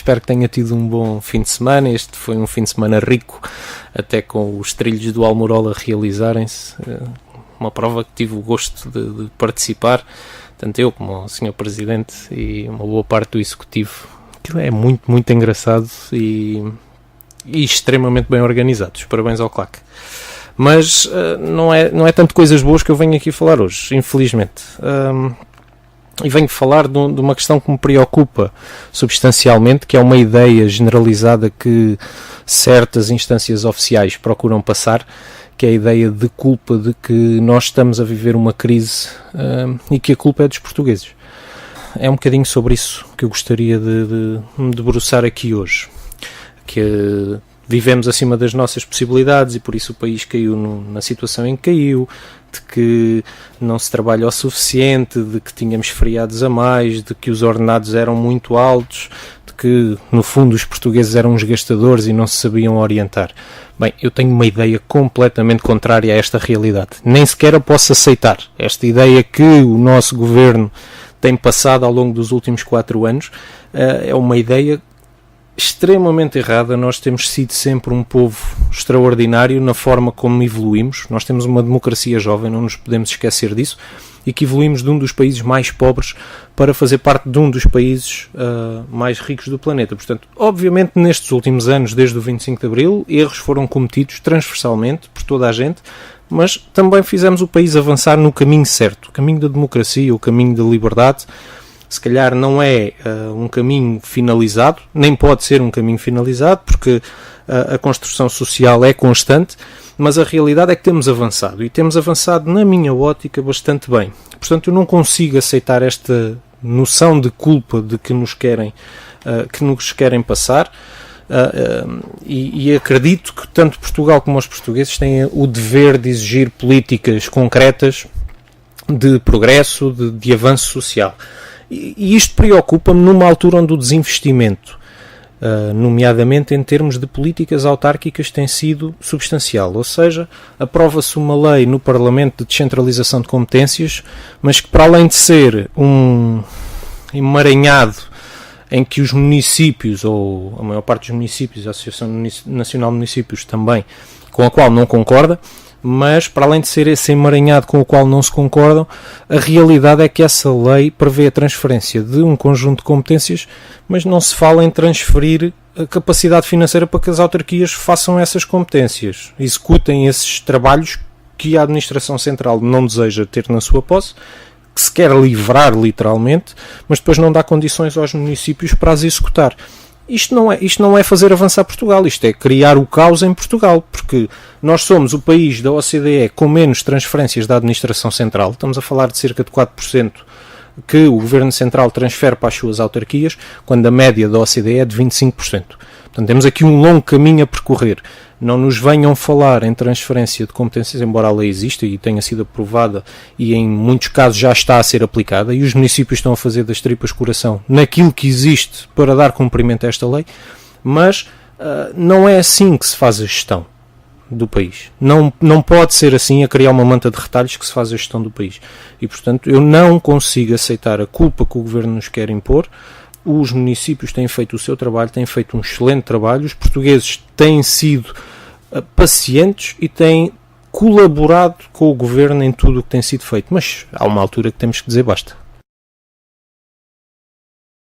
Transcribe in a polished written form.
espero que tenha tido um bom fim de semana. Este foi um fim de semana rico, até com os trilhos do Almorola realizarem-se. Uma prova que tive o gosto de participar, tanto eu como o Sr. Presidente e uma boa parte do Executivo. Aquilo é muito, muito engraçado e extremamente bem organizados. Parabéns ao CLAC. Mas não é tanto coisas boas que eu venho aqui falar hoje, infelizmente. E venho falar de uma questão que me preocupa substancialmente, que é uma ideia generalizada que certas instâncias oficiais procuram passar, que é a ideia de culpa, de que nós estamos a viver uma crise e que a culpa é dos portugueses. É um bocadinho sobre isso que eu gostaria de me debruçar aqui hoje. Que vivemos acima das nossas possibilidades e por isso o país caiu na situação em que caiu, de que não se trabalha o suficiente, de que tínhamos feriados a mais, de que os ordenados eram muito altos, de que no fundo os portugueses eram uns gastadores e não se sabiam orientar. Bem, eu tenho uma ideia completamente contrária a esta realidade. Nem sequer a posso aceitar. Esta ideia que o nosso governo tem passado ao longo dos últimos 4 anos é uma ideia extremamente errada. Nós temos sido sempre um povo extraordinário na forma como evoluímos. Nós temos uma democracia jovem, não nos podemos esquecer disso, e que evoluímos de um dos países mais pobres para fazer parte de um dos países mais ricos do planeta. Portanto, obviamente, nestes últimos anos, desde o 25 de Abril, erros foram cometidos transversalmente por toda a gente, mas também fizemos o país avançar no caminho certo, o caminho da democracia, o caminho da liberdade. Se calhar não é um caminho finalizado, nem pode ser um caminho finalizado, porque a construção social é constante, mas a realidade é que temos avançado, e temos avançado, na minha ótica, bastante bem. Portanto, eu não consigo aceitar esta noção de culpa de que nos querem passar, e acredito que tanto Portugal como os portugueses têm o dever de exigir políticas concretas de progresso, de avanço social. E isto preocupa-me numa altura onde o desinvestimento, nomeadamente em termos de políticas autárquicas, tem sido substancial. Ou seja, aprova-se uma lei no Parlamento de descentralização de competências, mas que, para além de ser um emaranhado em que os municípios, ou a maior parte dos municípios, a Associação Nacional de Municípios também, com a qual não concorda, mas para além de ser esse emaranhado com o qual não se concordam, a realidade é que essa lei prevê a transferência de um conjunto de competências, mas não se fala em transferir a capacidade financeira para que as autarquias façam essas competências, executem esses trabalhos que a Administração Central não deseja ter na sua posse, que se quer livrar literalmente, mas depois não dá condições aos municípios para as executar. Isto não é fazer avançar Portugal, isto é criar o caos em Portugal, porque nós somos o país da OCDE com menos transferências da administração central, estamos a falar de cerca de 4% que o Governo Central transfere para as suas autarquias, quando a média da OCDE é de 25%. Portanto, temos aqui um longo caminho a percorrer. Não nos venham falar em transferência de competências, embora a lei exista e tenha sido aprovada e em muitos casos já está a ser aplicada, e os municípios estão a fazer das tripas coração naquilo que existe para dar cumprimento a esta lei, mas não é assim que se faz a gestão do país. Não pode ser assim, a criar uma manta de retalhos, que se faz a gestão do país. E, portanto, eu não consigo aceitar a culpa que o Governo nos quer impor. Os municípios têm feito o seu trabalho, têm feito um excelente trabalho, os portugueses têm sido pacientes e têm colaborado com o Governo em tudo o que tem sido feito, mas há uma altura que temos que dizer basta.